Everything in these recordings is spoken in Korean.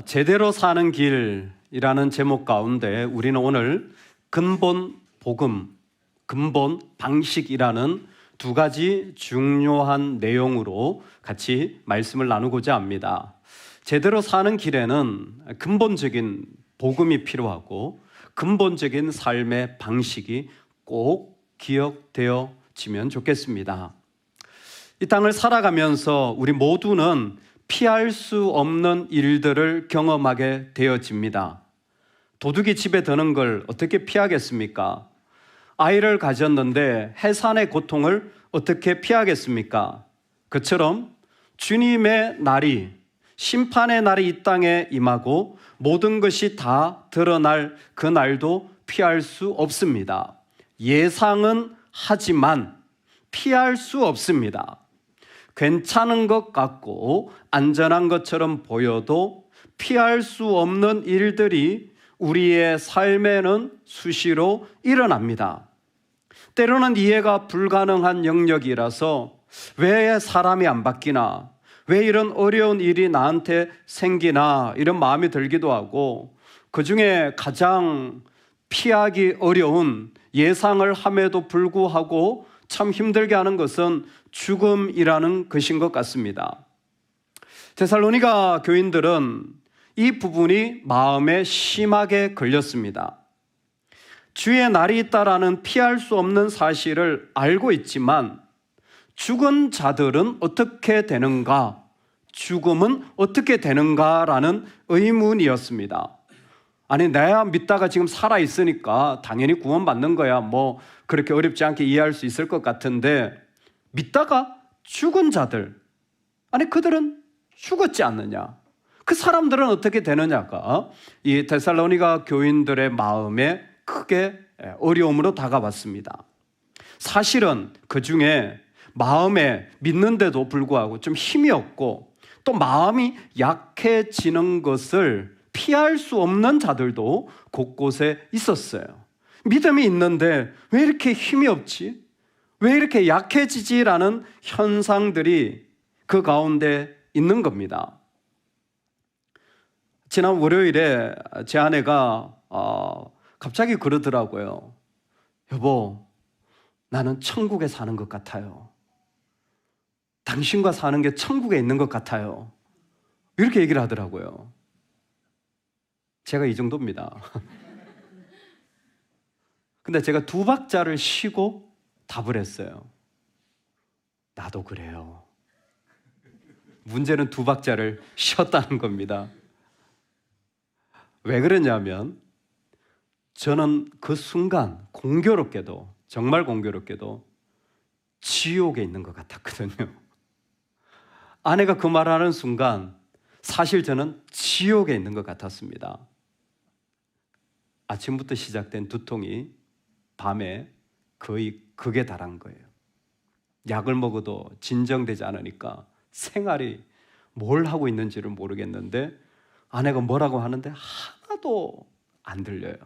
제대로 사는 길이라는 제목 가운데 우리는 오늘 근본 복음, 근본 방식이라는 두 가지 중요한 내용으로 같이 말씀을 나누고자 합니다. 제대로 사는 길에는 근본적인 복음이 필요하고 근본적인 삶의 방식이 꼭 기억되어지면 좋겠습니다. 이 땅을 살아가면서 우리 모두는 피할 수 없는 일들을 경험하게 되어집니다. 도둑이 집에 드는 걸 어떻게 피하겠습니까? 아이를 가졌는데 해산의 고통을 어떻게 피하겠습니까? 그처럼 주님의 날이, 심판의 날이 이 땅에 임하고 모든 것이 다 드러날 그 날도 피할 수 없습니다. 예상은 하지만 피할 수 없습니다. 괜찮은 것 같고 안전한 것처럼 보여도 피할 수 없는 일들이 우리의 삶에는 수시로 일어납니다. 때로는 이해가 불가능한 영역이라서 왜 사람이 안 바뀌나, 왜 이런 어려운 일이 나한테 생기나 이런 마음이 들기도 하고, 그 중에 가장 피하기 어려운, 예상을 함에도 불구하고 참 힘들게 하는 것은 죽음이라는 것인 것 같습니다. 데살로니가 교인들은 이 부분이 마음에 심하게 걸렸습니다. 주의 날이 있다라는 피할 수 없는 사실을 알고 있지만 죽은 자들은 어떻게 되는가, 죽음은 어떻게 되는가라는 의문이었습니다. 아니, 내가 믿다가 지금 살아있으니까 당연히 구원받는 거야, 뭐 그렇게 어렵지 않게 이해할 수 있을 것 같은데, 믿다가 죽은 자들, 아니 그들은 죽었지 않느냐, 그 사람들은 어떻게 되느냐가 이 데살로니가 교인들의 마음에 크게 어려움으로 다가왔습니다. 사실은 그 중에 마음에 믿는데도 불구하고 좀 힘이 없고 또 마음이 약해지는 것을 피할 수 없는 자들도 곳곳에 있었어요. 믿음이 있는데 왜 이렇게 힘이 없지? 왜 이렇게 약해지지라는 현상들이 그 가운데 있는 겁니다. 지난 월요일에 제 아내가 갑자기 그러더라고요. 여보, 나는 천국에 사는 것 같아요. 당신과 사는 게 천국에 있는 것 같아요. 이렇게 얘기를 하더라고요. 제가 이 정도입니다. 근데 제가 두 박자를 쉬고 답을 했어요. 나도 그래요. 문제는 두 박자를 쉬었다는 겁니다. 왜 그러냐면 저는 그 순간 공교롭게도, 정말 공교롭게도 지옥에 있는 것 같았거든요. 아내가 그 말하는 순간 사실 저는 지옥에 있는 것 같았습니다. 아침부터 시작된 두통이 밤에 거의 극에 달한 거예요. 약을 먹어도 진정되지 않으니까 생활이 뭘 하고 있는지를 모르겠는데 아내가 뭐라고 하는데 하나도 안 들려요.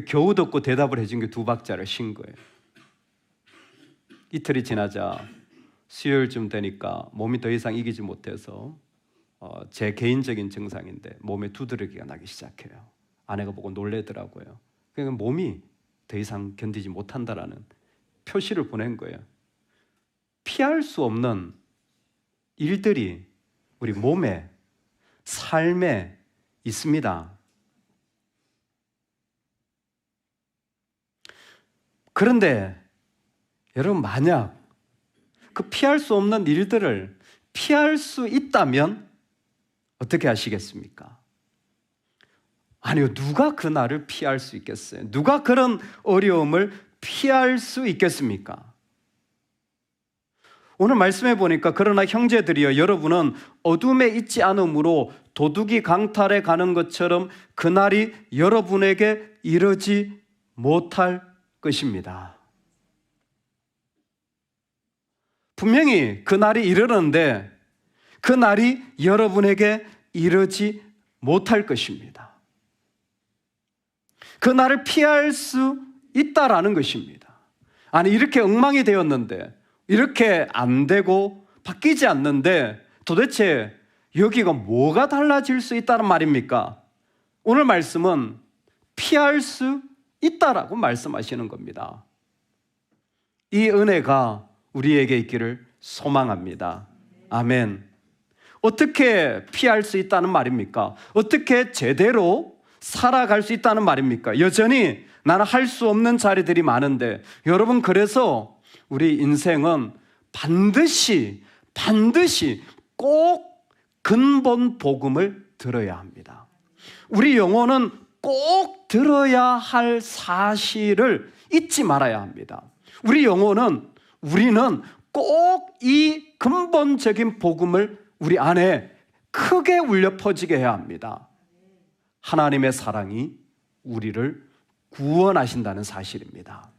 겨우 듣고 대답을 해준 게 두 박자를 쉰 거예요. 이틀이 지나자 수요일쯤 되니까 몸이 더 이상 이기지 못해서 제 개인적인 증상인데 몸에 두드러기가 나기 시작해요. 아내가 보고 놀래더라고요. 그러니까 몸이 더 이상 견디지 못한다라는 표시를 보낸 거예요. 피할 수 없는 일들이 우리 몸에, 삶에 있습니다. 그런데 여러분, 만약 그 피할 수 없는 일들을 피할 수 있다면 어떻게 하시겠습니까? 아니요, 누가 그 날을 피할 수 있겠어요? 누가 그런 어려움을 피할 수 있겠습니까? 오늘 말씀해 보니까 그러나 형제들이여, 여러분은 어둠에 있지 않으므로 도둑이 강탈해 가는 것처럼 그날이 여러분에게 이르지 못할 것입니다. 분명히 그날이 이르는데 그 날이 여러분에게 이르지 못할 것입니다. 그 날을 피할 수 있다라는 것입니다. 아니, 이렇게 엉망이 되었는데, 이렇게 안 되고 바뀌지 않는데 도대체 여기가 뭐가 달라질 수 있다는 말입니까? 오늘 말씀은 피할 수 있다라고 말씀하시는 겁니다. 이 은혜가 우리에게 있기를 소망합니다. 아멘. 어떻게 피할 수 있다는 말입니까? 어떻게 제대로 살아갈 수 있다는 말입니까? 여전히 나는 할 수 없는 자리들이 많은데, 여러분, 그래서 우리 인생은 반드시 꼭 근본 복음을 들어야 합니다. 우리 영혼은 꼭 들어야 할 사실을 잊지 말아야 합니다. 우리 영혼은, 우리는 꼭 이 근본적인 복음을 우리 안에 크게 울려 퍼지게 해야 합니다. 하나님의 사랑이 우리를 구원하신다는 사실입니다.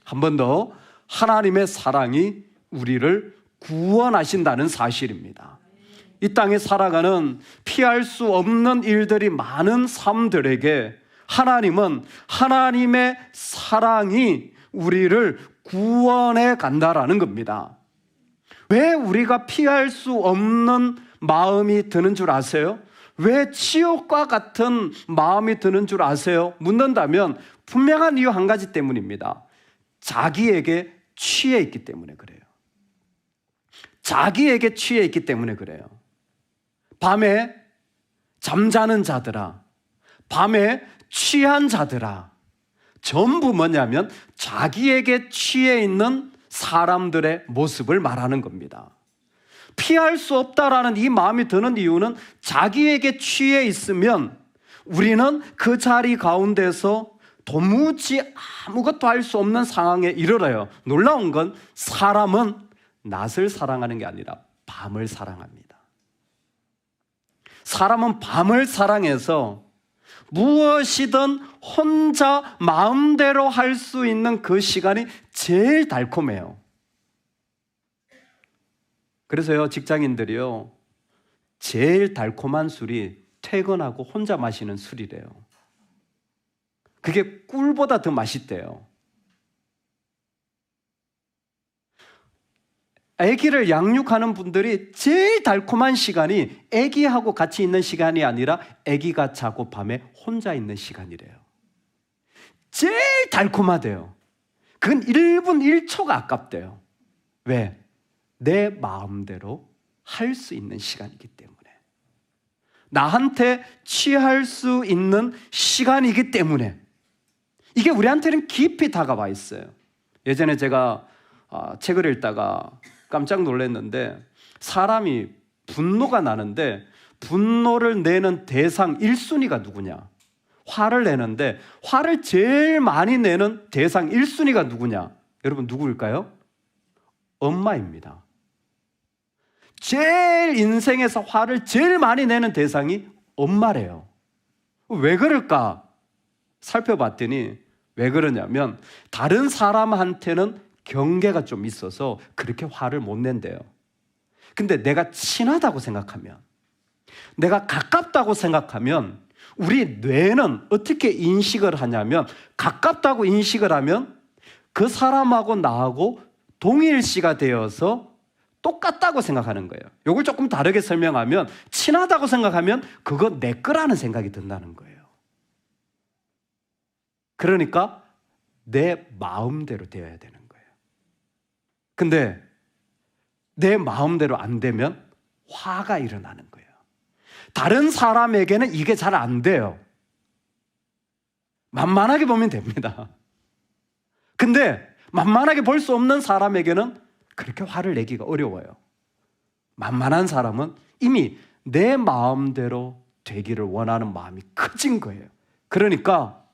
한 번 더, 하나님의 사랑이 우리를 구원하신다는 사실입니다. 이 땅에 살아가는 피할 수 없는 일들이 많은 삶들에게 하나님은 하나님의 사랑이 우리를 구원해 간다라는 겁니다. 왜 우리가 피할 수 없는 마음이 드는 줄 아세요? 왜 지옥과 같은 마음이 드는 줄 아세요? 묻는다면 분명한 이유 한 가지 때문입니다. 자기에게 취해 있기 때문에 그래요. 자기에게 취해 있기 때문에 그래요. 밤에 잠자는 자들아, 밤에 취한 자들아, 전부 뭐냐면 자기에게 취해 있는 사람들의 모습을 말하는 겁니다. 피할 수 없다라는 이 마음이 드는 이유는 자기에게 취해 있으면 우리는 그 자리 가운데서 도무지 아무것도 할 수 없는 상황에 이르러요. 놀라운 건 사람은 낮을 사랑하는 게 아니라 밤을 사랑합니다. 사람은 밤을 사랑해서 무엇이든 혼자 마음대로 할 수 있는 그 시간이 제일 달콤해요. 그래서요, 직장인들이요, 제일 달콤한 술이 퇴근하고 혼자 마시는 술이래요. 그게 꿀보다 더 맛있대요. 아기를 양육하는 분들이 제일 달콤한 시간이 아기하고 같이 있는 시간이 아니라 아기가 자고 밤에 혼자 있는 시간이래요. 제일 달콤하대요. 그건 1분 1초가 아깝대요. 왜? 내 마음대로 할 수 있는 시간이기 때문에, 나한테 취할 수 있는 시간이기 때문에 이게 우리한테는 깊이 다가와 있어요. 예전에 제가 책을 읽다가 깜짝 놀랐는데, 사람이 분노가 나는데 분노를 내는 대상 1순위가 누구냐? 화를 내는데 화를 제일 많이 내는 대상 1순위가 누구냐? 여러분, 누구일까요? 엄마입니다. 제일 인생에서 화를 제일 많이 내는 대상이 엄마래요. 왜 그럴까? 살펴봤더니 왜 그러냐면 다른 사람한테는 경계가 좀 있어서 그렇게 화를 못 낸대요. 근데 내가 친하다고 생각하면, 내가 가깝다고 생각하면 우리 뇌는 어떻게 인식을 하냐면, 가깝다고 인식을 하면 그 사람하고 나하고 동일시가 되어서 똑같다고 생각하는 거예요. 이걸 조금 다르게 설명하면, 친하다고 생각하면 그거 내 거라는 생각이 든다는 거예요. 그러니까 내 마음대로 되어야 되는 거예요. 근데 내 마음대로 안 되면 화가 일어나는 거예요. 다른 사람에게는 이게 잘 안 돼요. 만만하게 보면 됩니다. 근데 만만하게 볼 수 없는 사람에게는 그렇게 화를 내기가 어려워요. 만만한 사람은 이미 내 마음대로 되기를 원하는 마음이 커진 거예요. 그러니까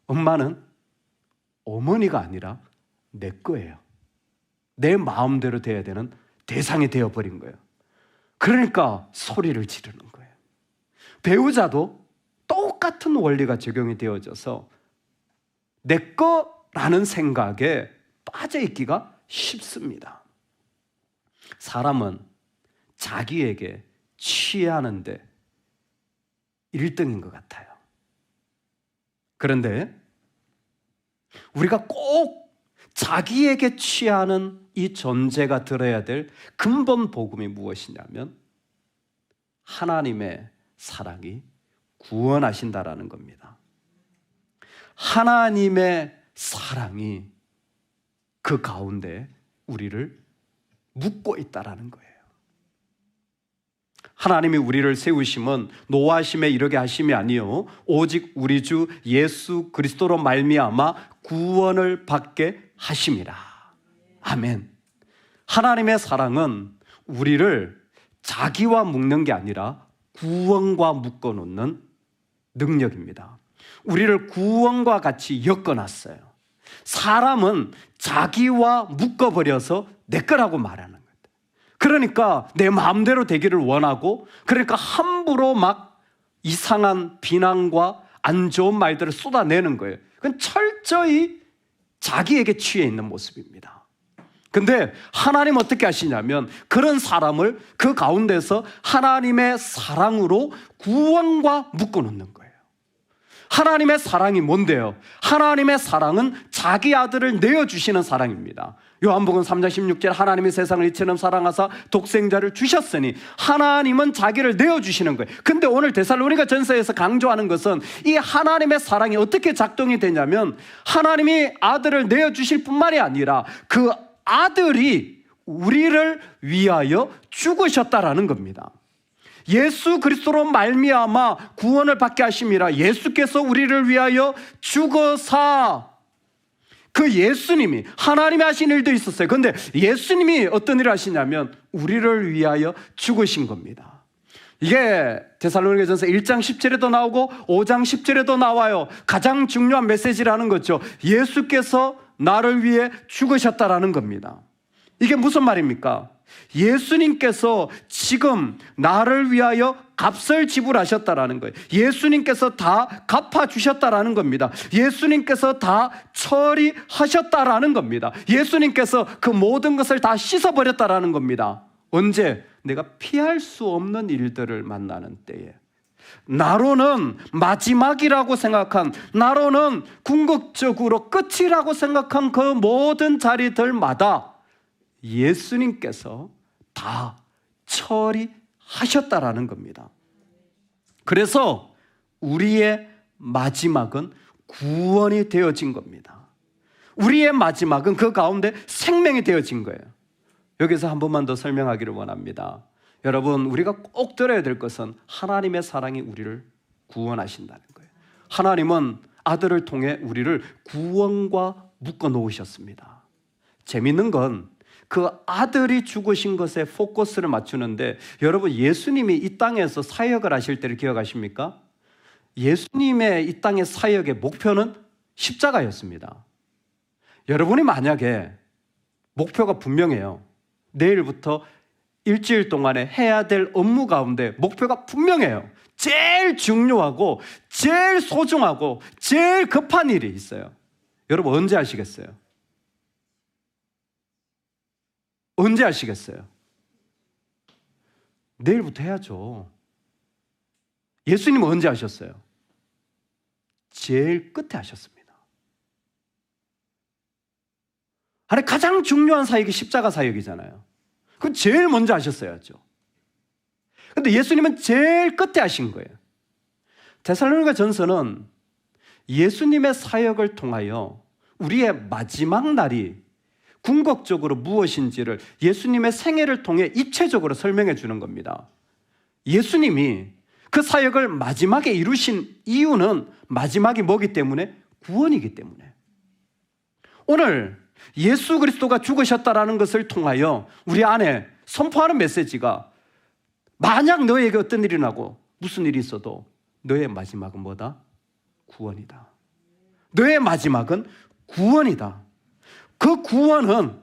엄마는 어머니가 아니라 내 거예요. 내 마음대로 돼야 되는 대상이 되어버린 거예요. 그러니까 소리를 지르는 거예요. 배우자도 똑같은 원리가 적용이 되어져서 내 거라는 생각에 빠져있기가 쉽습니다. 사람은 자기에게 취하는데 1등인 것 같아요. 그런데 우리가 꼭 자기에게 취하는 이 존재가 들어야 될 근본 복음이 무엇이냐면, 하나님의 사랑이 구원하신다라는 겁니다. 하나님의 사랑이 그 가운데 우리를 묶고 있다라는 거예요. 하나님이 우리를 세우심은 노하심에 이르게 하심이 아니요 오직 우리 주 예수 그리스도로 말미암아 구원을 받게 하심이라. 아멘. 하나님의 사랑은 우리를 자기와 묶는 게 아니라 구원과 묶어놓는 능력입니다. 우리를 구원과 같이 엮어놨어요. 사람은 자기와 묶어버려서 내 거라고 말하는 거예요. 그러니까 내 마음대로 되기를 원하고, 그러니까 함부로 막 이상한 비난과 안 좋은 말들을 쏟아내는 거예요. 그건 철저히 자기에게 취해 있는 모습입니다. 근데 하나님 어떻게 하시냐면 그런 사람을 그 가운데서 하나님의 사랑으로 구원과 묶어놓는 거예요. 하나님의 사랑이 뭔데요? 하나님의 사랑은 자기 아들을 내어주시는 사랑입니다. 요한복음 3장 16절 하나님이 세상을 이처럼 사랑하사 독생자를 주셨으니, 하나님은 자기를 내어주시는 거예요. 근데 오늘 데살로니가 전서에서 강조하는 것은 이 하나님의 사랑이 어떻게 작동이 되냐면 하나님이 아들을 내어주실 뿐만이 아니라 그 아들이 우리를 위하여 죽으셨다라는 겁니다. 예수 그리스도로 말미암아 구원을 받게 하심이라. 예수께서 우리를 위하여 죽어사, 그 예수님이 하나님이 하신 일도 있었어요. 그런데 예수님이 어떤 일을 하시냐면 우리를 위하여 죽으신 겁니다. 이게 데살로니가전서 1장 10절에도 나오고 5장 10절에도 나와요. 가장 중요한 메시지라는 거죠. 예수께서 나를 위해 죽으셨다라는 겁니다. 이게 무슨 말입니까? 예수님께서 지금 나를 위하여 값을 지불하셨다라는 거예요. 예수님께서 다 갚아주셨다라는 겁니다. 예수님께서 다 처리하셨다라는 겁니다. 예수님께서 그 모든 것을 다 씻어버렸다라는 겁니다. 언제? 내가 피할 수 없는 일들을 만나는 때에, 나로는 마지막이라고 생각한, 나로는 궁극적으로 끝이라고 생각한 그 모든 자리들마다 예수님께서 다 처리하셨다라는 겁니다. 그래서 우리의 마지막은 구원이 되어진 겁니다. 우리의 마지막은 그 가운데 생명이 되어진 거예요. 여기서 한 번만 더 설명하기를 원합니다. 여러분, 우리가 꼭 들어야 될 것은 하나님의 사랑이 우리를 구원하신다는 거예요. 하나님은 아들을 통해 우리를 구원과 묶어 놓으셨습니다. 재밌는 건 그 아들이 죽으신 것에 포커스를 맞추는데, 여러분, 예수님이 이 땅에서 사역을 하실 때를 기억하십니까? 예수님의 이 땅의 사역의 목표는 십자가였습니다. 여러분이 만약에 목표가 분명해요. 내일부터 일주일 동안에 해야 될 업무 가운데 목표가 분명해요. 제일 중요하고 제일 소중하고 제일 급한 일이 있어요. 여러분, 언제 하시겠어요? 언제 하시겠어요? 내일부터 해야죠. 예수님은 언제 하셨어요? 제일 끝에 하셨습니다. 아니, 가장 중요한 사역이 십자가 사역이잖아요. 그럼 제일 먼저 하셨어야죠. 그런데 예수님은 제일 끝에 하신 거예요. 데살로니가 전서는 예수님의 사역을 통하여 우리의 마지막 날이 궁극적으로 무엇인지를 예수님의 생애를 통해 입체적으로 설명해 주는 겁니다. 예수님이 그 사역을 마지막에 이루신 이유는 마지막이 뭐기 때문에? 구원이기 때문에. 오늘 예수 그리스도가 죽으셨다라는 것을 통하여 우리 안에 선포하는 메시지가, 만약 너에게 어떤 일이 나고 무슨 일이 있어도 너의 마지막은 뭐다? 구원이다. 너의 마지막은 구원이다. 그 구원은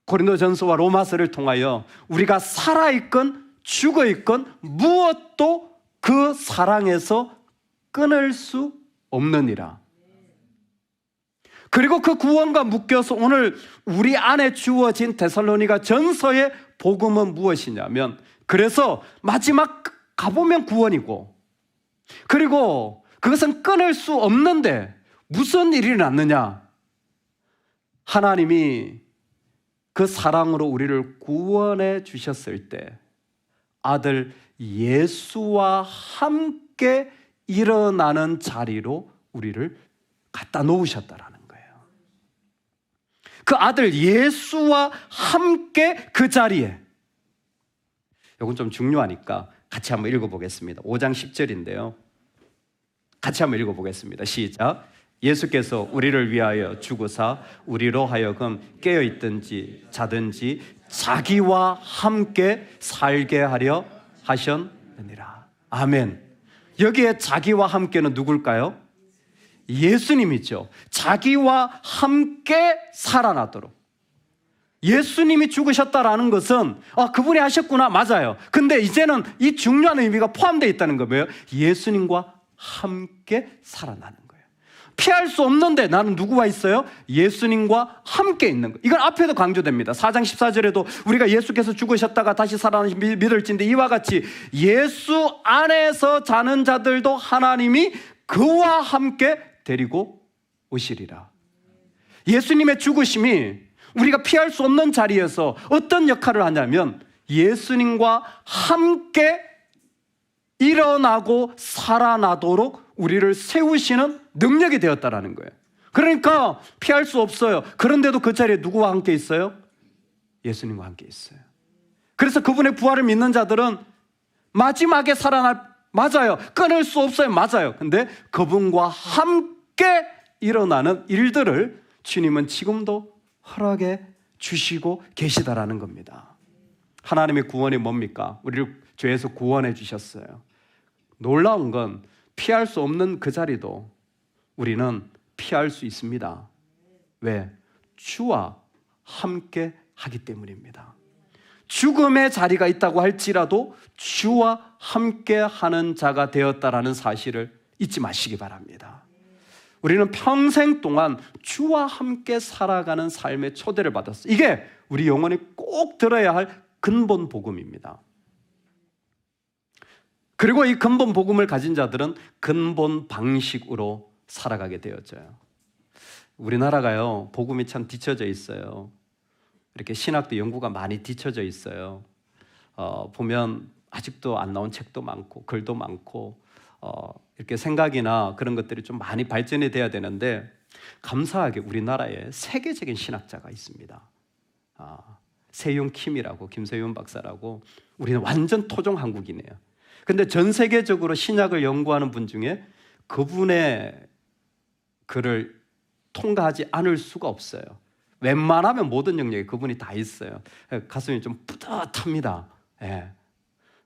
고린도전서와 로마서를 통하여 우리가 살아있건 죽어있건 무엇도 그 사랑에서 끊을 수 없느니라. 그리고 그 구원과 묶여서 오늘 우리 안에 주어진 데살로니가 전서의 복음은 무엇이냐면, 그래서 마지막 가보면 구원이고, 그리고 그것은 끊을 수 없는데 무슨 일이 났느냐? 하나님이 그 사랑으로 우리를 구원해 주셨을 때 아들 예수와 함께 일어나는 자리로 우리를 갖다 놓으셨다라는 거예요. 그 아들 예수와 함께 그 자리에. 이건 좀 중요하니까 같이 한번 읽어보겠습니다. 5장 10절인데요. 같이 한번 읽어보겠습니다. 시작. 예수께서 우리를 위하여 죽으사 우리로 하여금 깨어있든지 자든지 자기와 함께 살게 하려 하셨느니라. 아멘. 여기에 자기와 함께는 누굴까요? 예수님이죠. 자기와 함께 살아나도록. 예수님이 죽으셨다라는 것은 그분이 하셨구나, 맞아요. 근데 이제는 이 중요한 의미가 포함되어 있다는 거예요. 예수님과 함께 살아나는 거예요. 피할 수 없는데 나는 누구와 있어요? 예수님과 함께 있는 거예요. 이건 앞에도 강조됩니다. 4장 14절에도 우리가 예수께서 죽으셨다가 다시 살아나신 믿을진데 이와 같이 예수 안에서 자는 자들도 하나님이 그와 함께 데리고 오시리라. 예수님의 죽으심이 우리가 피할 수 없는 자리에서 어떤 역할을 하냐면 예수님과 함께 일어나고 살아나도록 우리를 세우시는 능력이 되었다라는 거예요. 그러니까 피할 수 없어요. 그런데도 그 자리에 누구와 함께 있어요? 예수님과 함께 있어요. 그래서 그분의 부활을 믿는 자들은 마지막에 살아날, 맞아요. 끊을 수 없어요. 맞아요. 근데 그분과 함께 일어나는 일들을 주님은 지금도 허락해 주시고 계시다라는 겁니다. 하나님의 구원이 뭡니까? 우리를 죄에서 구원해 주셨어요. 놀라운 건 피할 수 없는 그 자리도 우리는 피할 수 있습니다. 왜? 주와 함께 하기 때문입니다. 죽음의 자리가 있다고 할지라도 주와 함께 하는 자가 되었다라는 사실을 잊지 마시기 바랍니다. 우리는 평생 동안 주와 함께 살아가는 삶의 초대를 받았어요. 이게 우리 영혼이 꼭 들어야 할 근본 복음입니다. 그리고 이 근본 복음을 가진 자들은 근본 방식으로 살아가게 되어져요. 우리나라가요, 복음이 참 뒤처져 있어요. 이렇게 신학도 연구가 많이 뒤처져 있어요. 보면 아직도 안 나온 책도 많고 글도 많고 이렇게 생각이나 그런 것들이 좀 많이 발전이 돼야 되는데 감사하게 우리나라에 세계적인 신학자가 있습니다. 세윤 킴이라고, 김세윤 박사라고. 우리는 완전 토종 한국이네요. 근데 전 세계적으로 신약을 연구하는 분 중에 그분의 글을 통과하지 않을 수가 없어요. 웬만하면 모든 영역에 그분이 다 있어요. 가슴이 좀 뿌듯합니다. 예.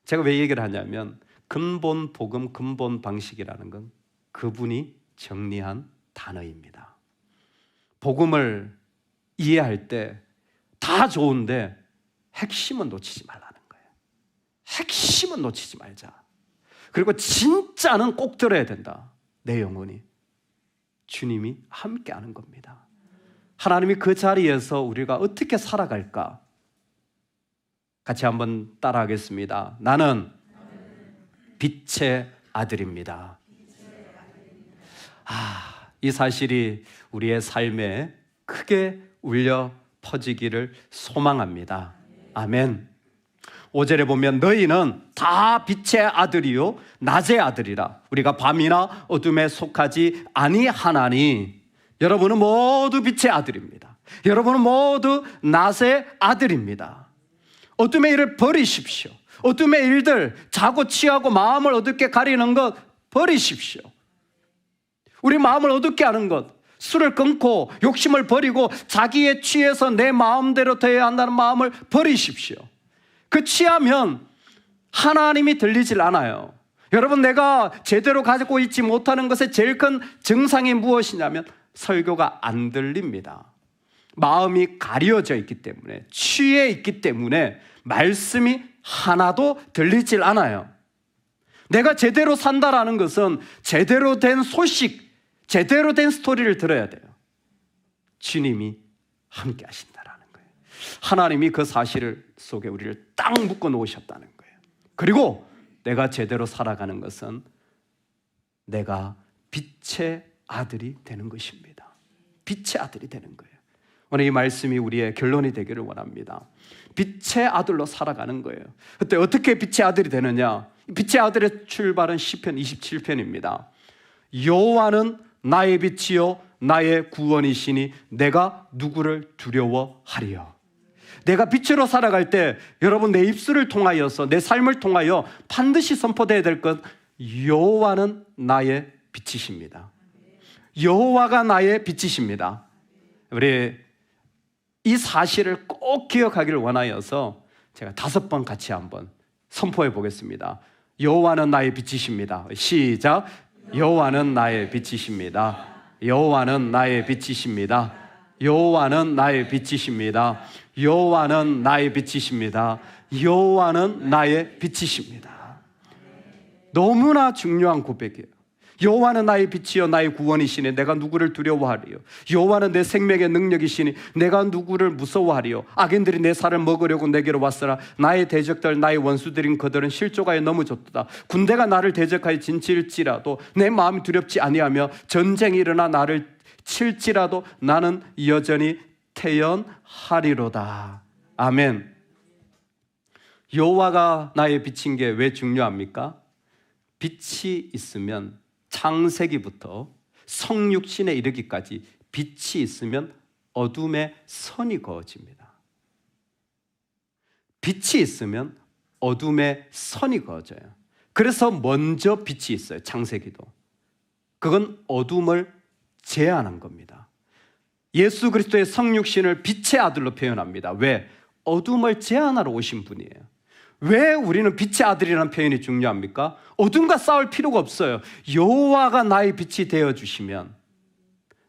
제가 왜 얘기를 하냐면 근본 복음, 근본 방식이라는 건 그분이 정리한 단어입니다. 복음을 이해할 때 다 좋은데 핵심은 놓치지 말라는 거예요. 핵심은 놓치지 말자. 그리고 진짜는 꼭 들어야 된다. 내 영혼이. 주님이 함께하는 겁니다. 하나님이 그 자리에서 우리가 어떻게 살아갈까? 같이 한번 따라하겠습니다. 나는 빛의 아들입니다. 이 사실이 우리의 삶에 크게 울려 퍼지기를 소망합니다. 아멘. 5절에 보면 너희는 다 빛의 아들이요 낮의 아들이라. 우리가 밤이나 어둠에 속하지 아니하나니. 여러분은 모두 빛의 아들입니다. 여러분은 모두 낮의 아들입니다. 어둠의 일을 버리십시오. 어둠의 일들, 자고 취하고 마음을 어둡게 가리는 것 버리십시오. 우리 마음을 어둡게 하는 것, 술을 끊고 욕심을 버리고 자기에 취해서 내 마음대로 되어야 한다는 마음을 버리십시오. 그 취하면 하나님이 들리질 않아요. 여러분, 내가 제대로 가지고 있지 못하는 것의 제일 큰 증상이 무엇이냐면 설교가 안 들립니다. 마음이 가려져 있기 때문에, 취해 있기 때문에 말씀이 하나도 들리질 않아요. 내가 제대로 산다라는 것은 제대로 된 소식, 제대로 된 스토리를 들어야 돼요. 주님이 함께 하신다라는 거예요. 하나님이 그 사실 속에 우리를 딱 묶어 놓으셨다는 거예요. 그리고 내가 제대로 살아가는 것은 내가 빛의 아들이 되는 것입니다. 빛의 아들이 되는 거예요. 오늘 이 말씀이 우리의 결론이 되기를 원합니다. 빛의 아들로 살아가는 거예요. 그때 어떻게 빛의 아들이 되느냐? 빛의 아들의 출발은 시편 27편입니다. 여호와는 나의 빛이요 나의 구원이시니 내가 누구를 두려워하리요. 내가 빛으로 살아갈 때 여러분 내 입술을 통하여서 내 삶을 통하여 반드시 선포되어야 될 것, 여호와는 나의 빛이십니다. 여호와가 나의 빛이십니다. 우리 이 사실을 꼭 기억하기를 원하여서 제가 5번 같이 한번 선포해 보겠습니다. 여호와는 나의 빛이십니다. 시작. 여호와는 나의 빛이십니다. 여호와는 나의 빛이십니다. 여호와는 나의 빛이십니다. 여호와는 나의 빛이십니다. 여호와는 나의 빛이십니다. 너무나 중요한 고백이에요. 여호와는 나의 빛이요 나의 구원이시니 내가 누구를 두려워하리요. 여호와는 내 생명의 능력이시니 내가 누구를 무서워하리요. 악인들이 내 살을 먹으려고 내게로 왔으나 나의 대적들 나의 원수들인 그들은 실족하여 넘어졌도다. 군대가 나를 대적하여 진칠지라도 내 마음이 두렵지 아니하며 전쟁이 일어나 나를 칠지라도 나는 여전히 태연하리로다. 아멘. 여호와가 나의 빛인 게 왜 중요합니까? 빛이 있으면 창세기부터 성육신에 이르기까지 빛이 있으면 어둠의 선이 그어집니다. 빛이 있으면 어둠의 선이 그어져요. 그래서 먼저 빛이 있어요. 창세기도. 그건 어둠을 제한한 겁니다. 예수 그리스도의 성육신을 빛의 아들로 표현합니다. 왜? 어둠을 제한하러 오신 분이에요. 왜 우리는 빛의 아들이라는 표현이 중요합니까? 어둠과 싸울 필요가 없어요. 여호와가 나의 빛이 되어주시면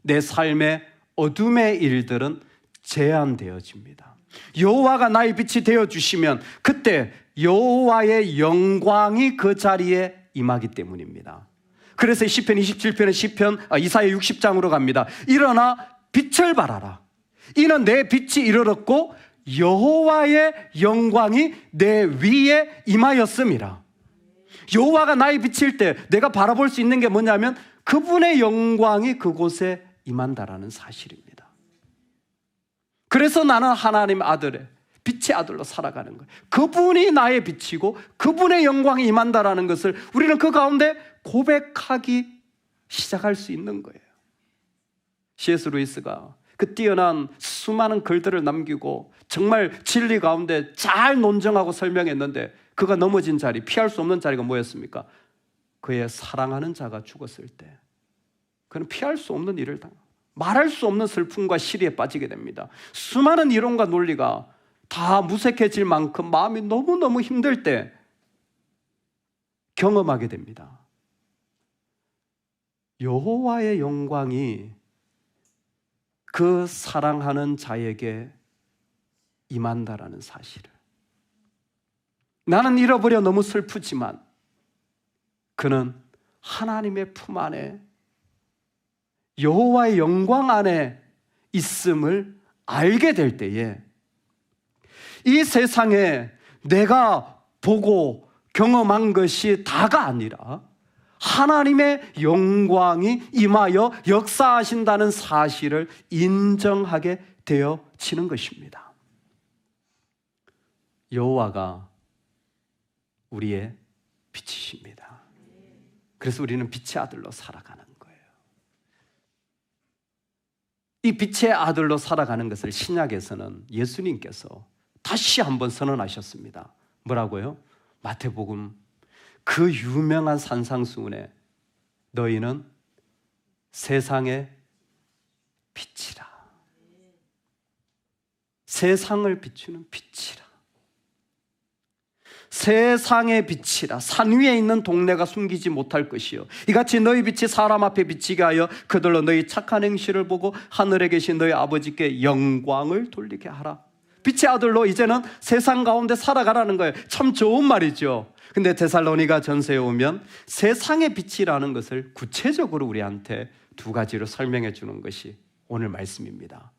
내 삶의 어둠의 일들은 제한되어집니다. 여호와가 나의 빛이 되어주시면 그때 여호와의 영광이 그 자리에 임하기 때문입니다. 그래서 시편 27편의 이사야 60장으로 갑니다. 일어나 빛을 발하라. 이는 내 빛이 이르렀고 여호와의 영광이 내 위에 임하였음이라. 여호와가 나의 빛일 때 내가 바라볼 수 있는 게 뭐냐면 그분의 영광이 그곳에 임한다라는 사실입니다. 그래서 나는 하나님 아들의 빛의 아들로 살아가는 거예요. 그분이 나의 빛이고 그분의 영광이 임한다라는 것을 우리는 그 가운데 고백하기 시작할 수 있는 거예요. C.S. 루이스가 그 뛰어난 수많은 글들을 남기고 정말 진리 가운데 잘 논증하고 설명했는데 그가 넘어진 자리, 피할 수 없는 자리가 뭐였습니까? 그의 사랑하는 자가 죽었을 때 그는 피할 수 없는 일을 말할 수 없는 슬픔과 시리에 빠지게 됩니다. 수많은 이론과 논리가 다 무색해질 만큼 마음이 너무너무 힘들 때 경험하게 됩니다. 여호와의 영광이 그 사랑하는 자에게 임한다라는 사실을. 나는 잃어버려 너무 슬프지만 그는 하나님의 품 안에 여호와의 영광 안에 있음을 알게 될 때에 이 세상에 내가 보고 경험한 것이 다가 아니라 하나님의 영광이 임하여 역사하신다는 사실을 인정하게 되어지는 것입니다. 여호와가 우리의 빛이십니다. 그래서 우리는 빛의 아들로 살아가는 거예요. 이 빛의 아들로 살아가는 것을 신약에서는 예수님께서 다시 한번 선언하셨습니다. 뭐라고요? 마태복음 그 유명한 산상수훈에 너희는 세상의 빛이라. 세상을 비추는 빛이라. 세상의 빛이라. 산 위에 있는 동네가 숨기지 못할 것이요 이같이 너희 빛이 사람 앞에 비치게 하여 그들로 너희 착한 행실을 보고 하늘에 계신 너희 아버지께 영광을 돌리게 하라. 빛의 아들로 이제는 세상 가운데 살아가라는 거예요. 참 좋은 말이죠. 근데 데살로니가 전서에 오면 세상의 빛이라는 것을 구체적으로 우리한테 2가지로 설명해 주는 것이 오늘 말씀입니다.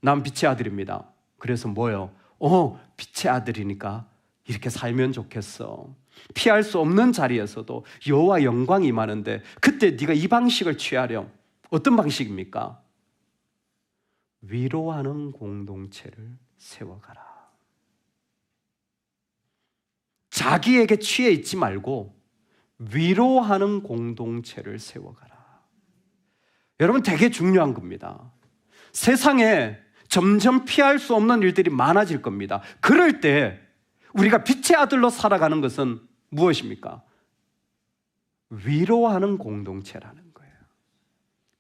난 빛의 아들입니다. 그래서 뭐요? 빛의 아들이니까 이렇게 살면 좋겠어. 피할 수 없는 자리에서도 여호와 영광이 임하는데 그때 네가 이 방식을 취하렴. 어떤 방식입니까? 위로하는 공동체를 세워가라. 자기에게 취해 있지 말고 위로하는 공동체를 세워가라. 여러분, 되게 중요한 겁니다. 세상에 점점 피할 수 없는 일들이 많아질 겁니다. 그럴 때 우리가 빛의 아들로 살아가는 것은 무엇입니까? 위로하는 공동체라는 거예요.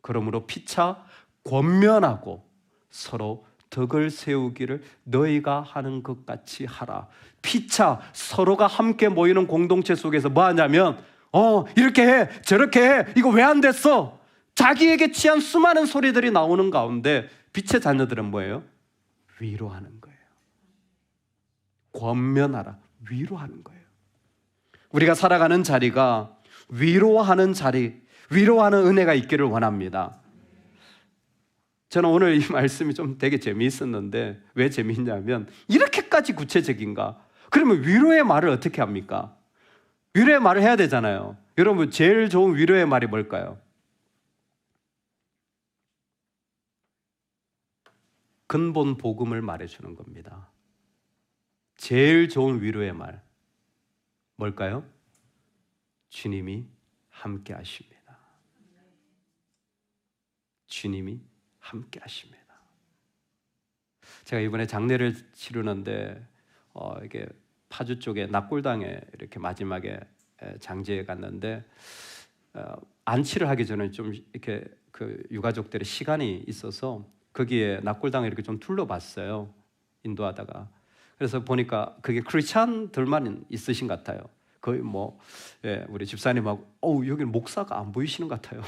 그러므로 피차 권면하고 서로 덕을 세우기를 너희가 하는 것 같이 하라. 피차 서로가 함께 모이는 공동체 속에서 뭐 하냐면 이렇게 해, 저렇게 해, 이거 왜 안 됐어? 자기에게 취한 수많은 소리들이 나오는 가운데 빛의 자녀들은 뭐예요? 위로하는 거예요. 권면하라. 위로하는 거예요. 우리가 살아가는 자리가 위로하는 자리, 위로하는 은혜가 있기를 원합니다. 저는 오늘 이 말씀이 좀 되게 재미있었는데 왜 재미있냐면 이렇게까지 구체적인가? 그러면 위로의 말을 어떻게 합니까? 위로의 말을 해야 되잖아요. 여러분, 제일 좋은 위로의 말이 뭘까요? 근본 복음을 말해주는 겁니다. 제일 좋은 위로의 말 뭘까요? 주님이 함께 하십니다. 주님이 함께 하십니다. 제가 이번에 장례를 치르는데 이게 파주 쪽에 낙골당에 이렇게 마지막에 장제에 갔는데 안치를 하기 전에 좀 이렇게 그 유가족들의 시간이 있어서 거기에 낙골당에 이렇게 좀 둘러봤어요. 인도하다가. 그래서 보니까 그게 크리스찬들만 있으신 것 같아요. 거의 우리 집사님하고 여기는 목사가 안 보이시는 것 같아요.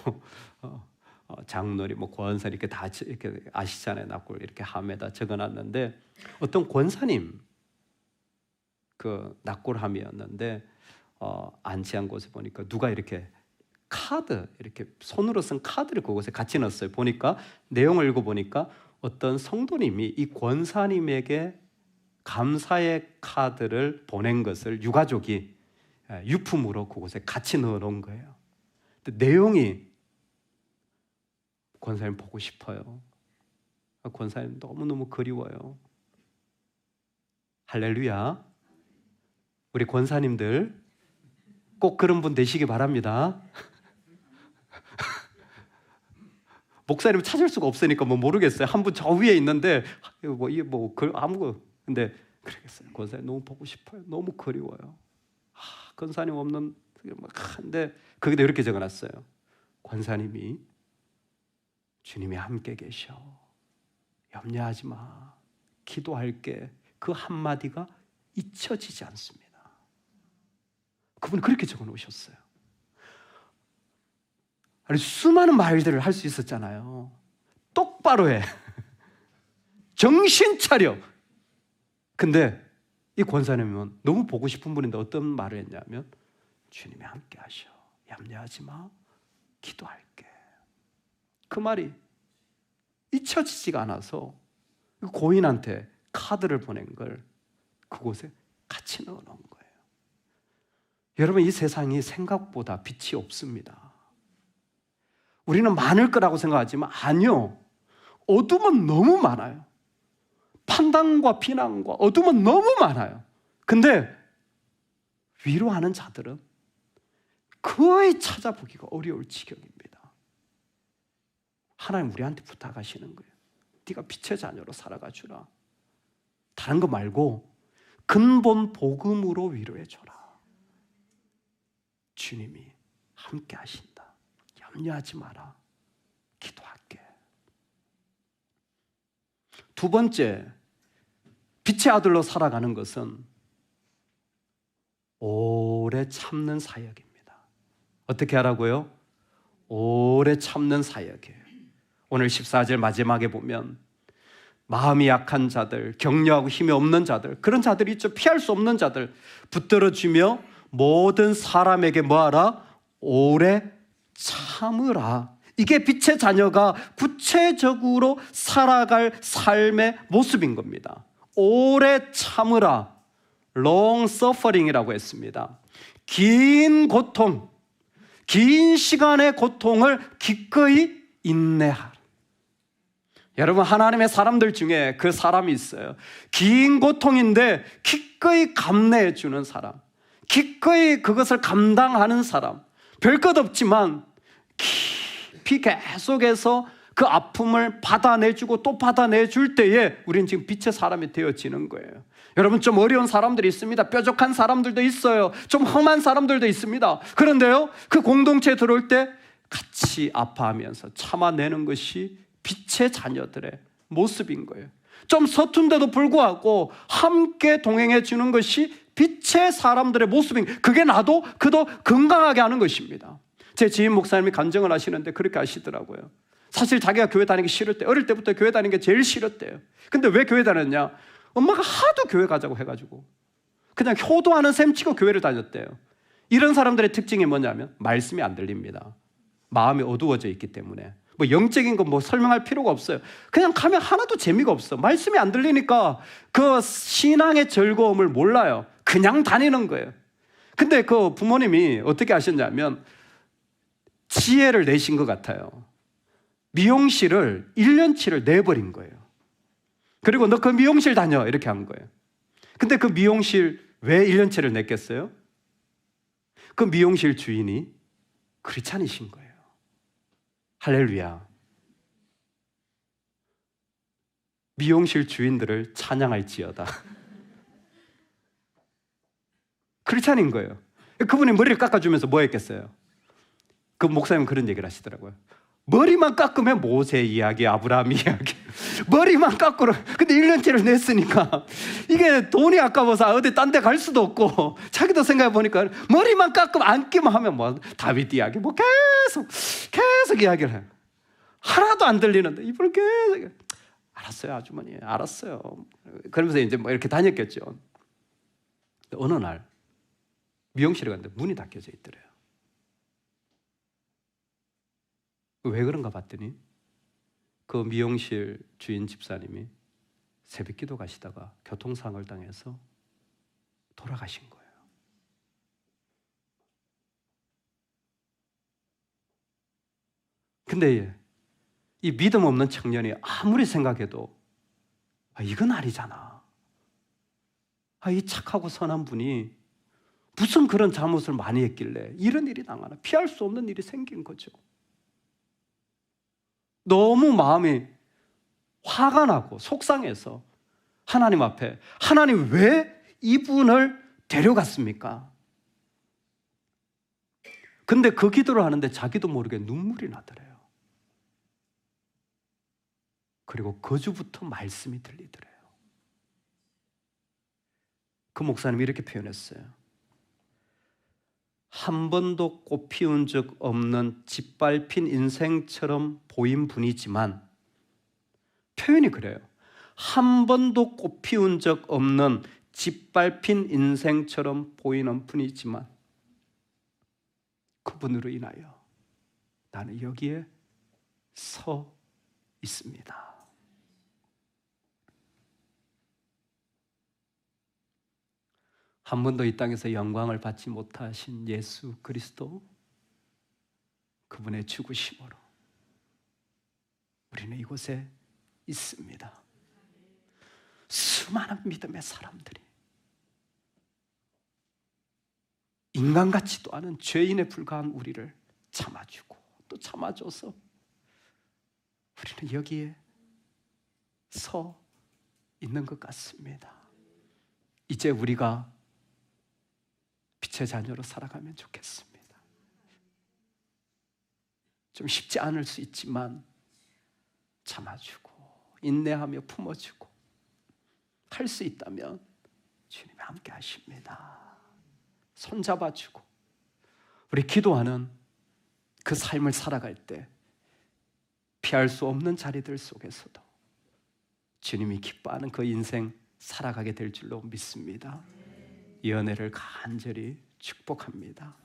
장로리 권사님 이렇게 다 이렇게 아시잖아요. 낙골 이렇게 함에다 적어놨는데 어떤 권사님 그 낙골함이었는데 안치한 곳에 보니까 누가 이렇게 카드 이렇게 손으로 쓴 카드를 그곳에 같이 넣었어요. 보니까 내용을 읽어보니까 어떤 성도님이 이 권사님에게 감사의 카드를 보낸 것을 유가족이 유품으로 그곳에 같이 넣어놓은 거예요. 근데 내용이 권사님 보고 싶어요. 권사님 너무너무 그리워요. 할렐루야. 우리 권사님들 꼭 그런 분 되시기 바랍니다. 목사님을 찾을 수가 없으니까 모르겠어요. 한 분 저 위에 있는데 근데 그러겠어요. 권사님 너무 보고 싶어요. 너무 그리워요. 권사님 없는 근데 거기다 이렇게 적어놨어요. 권사님이 주님이 함께 계셔. 염려하지 마. 기도할게. 그 한마디가 잊혀지지 않습니다. 그분은 그렇게 적어놓으셨어요. 아니, 수많은 말들을 할 수 있었잖아요. 똑바로 해. 정신 차려. 근데 이 권사님은 너무 보고 싶은 분인데 어떤 말을 했냐면 주님이 함께 하셔. 염려하지 마. 기도할게. 그 말이 잊혀지지가 않아서 고인한테 카드를 보낸 걸 그곳에 같이 넣어놓은 거예요. 여러분, 이 세상이 생각보다 빛이 없습니다. 우리는 많을 거라고 생각하지만 아니요. 어둠은 너무 많아요. 판단과 비난과 어둠은 너무 많아요. 근데 위로하는 자들은 거의 찾아보기가 어려울 지경입니다. 하나님 우리한테 부탁하시는 거예요. 네가 빛의 자녀로 살아가 주라. 다른 거 말고 근본 복음으로 위로해 줘라. 주님이 함께 하신다. 염려하지 마라. 기도할게. 두 번째, 빛의 아들로 살아가는 것은 오래 참는 사역입니다. 어떻게 하라고요? 오래 참는 사역이에요. 오늘 14절 마지막에 보면 마음이 약한 자들, 격려하고 힘이 없는 자들, 그런 자들이 있죠. 피할 수 없는 자들 붙들어주며 모든 사람에게 뭐하라? 오래 참으라. 이게 빛의 자녀가 구체적으로 살아갈 삶의 모습인 겁니다. 오래 참으라. long suffering이라고 했습니다. 긴 고통, 긴 시간의 고통을 기꺼이 인내하라. 여러분, 하나님의 사람들 중에 그 사람이 있어요. 긴 고통인데 기꺼이 감내해 주는 사람, 기꺼이 그것을 감당하는 사람. 별것 없지만 깊이 계속해서 그 아픔을 받아내주고 또 받아내줄 때에 우리는 지금 빛의 사람이 되어지는 거예요. 여러분, 좀 어려운 사람들이 있습니다. 뾰족한 사람들도 있어요. 좀 험한 사람들도 있습니다. 그런데요, 그 공동체에 들어올 때 같이 아파하면서 참아내는 것이 빛의 자녀들의 모습인 거예요. 좀 서툰데도 불구하고 함께 동행해 주는 것이 빛의 사람들의 모습인 거예요. 그게 나도 그도 건강하게 하는 것입니다. 제 지인 목사님이 간증을 하시는데 그렇게 하시더라고요. 사실 자기가 교회 다니기 싫을 때, 어릴 때부터 교회 다니는 게 제일 싫었대요. 근데 왜 교회 다녔냐? 엄마가 하도 교회 가자고 해가지고 그냥 효도하는 셈 치고 교회를 다녔대요. 이런 사람들의 특징이 뭐냐면 말씀이 안 들립니다. 마음이 어두워져 있기 때문에. 뭐 영적인 거 뭐 설명할 필요가 없어요. 그냥 가면 하나도 재미가 없어. 말씀이 안 들리니까 그 신앙의 즐거움을 몰라요. 그냥 다니는 거예요. 근데 그 부모님이 어떻게 하셨냐면 지혜를 내신 것 같아요. 미용실을 1년치를 내버린 거예요. 그리고 너 그 미용실 다녀 이렇게 한 거예요. 근데 그 미용실 왜 1년치를 냈겠어요? 그 미용실 주인이 크리스찬이신 거예요. 할렐루야. 미용실 주인들을 찬양할지어다. 크리스찬인 거예요. 그분이 머리를 깎아주면서 뭐 했겠어요? 그 목사님은 그런 얘기를 하시더라고요. 머리만 깎으면 모세 이야기, 아브라함 이야기. 머리만 깎으러. 근데 1년치를 냈으니까 이게 돈이 아까워서 어디 딴 데 갈 수도 없고, 자기도 생각해 보니까 머리만 깎으면 앉기만 하면 뭐 다윗 이야기 뭐 계속 이야기를 해요. 하나도 안 들리는데 이분은 계속 알았어요, 아주머니, 알았어요. 그러면서 이제 뭐 이렇게 다녔겠죠. 어느 날 미용실에 갔는데 문이 닫혀져 있더래요. 왜 그런가 봤더니 그 미용실 주인 집사님이 새벽 기도 가시다가 교통사고를 당해서 돌아가신 거예요. 근데 이 믿음 없는 청년이 아무리 생각해도 이건 아니잖아. 이 착하고 선한 분이 무슨 그런 잘못을 많이 했길래 이런 일이 당하나. 피할 수 없는 일이 생긴 거죠. 너무 마음이 화가 나고 속상해서 하나님 앞에, 하나님 왜 이분을 데려갔습니까? 근데 그 기도를 하는데 자기도 모르게 눈물이 나더래요. 그리고 그 주부터 말씀이 들리더래요. 그 목사님이 이렇게 표현했어요. 한 번도 꽃 피운 적 없는 짓밟힌 인생처럼 보인 분이지만, 표현이 그래요. 한 번도 꽃 피운 적 없는 짓밟힌 인생처럼 보이는 분이지만 그분으로 인하여 나는 여기에 서 있습니다. 한 번도 이 땅에서 영광을 받지 못하신 예수 그리스도, 그분의 죽으심으로 우리는 이곳에 있습니다. 수많은 믿음의 사람들이 인간 같지도 않은 죄인에 불과한 우리를 참아주고 또 참아줘서 우리는 여기에 서 있는 것 같습니다. 이제 우리가 빛의 자녀로 살아가면 좋겠습니다. 좀 쉽지 않을 수 있지만 참아주고 인내하며 품어주고 할 수 있다면 주님이 함께 하십니다. 손잡아주고 우리 기도하는 그 삶을 살아갈 때 피할 수 없는 자리들 속에서도 주님이 기뻐하는 그 인생 살아가게 될 줄로 믿습니다. 이 은혜를 간절히 축복합니다.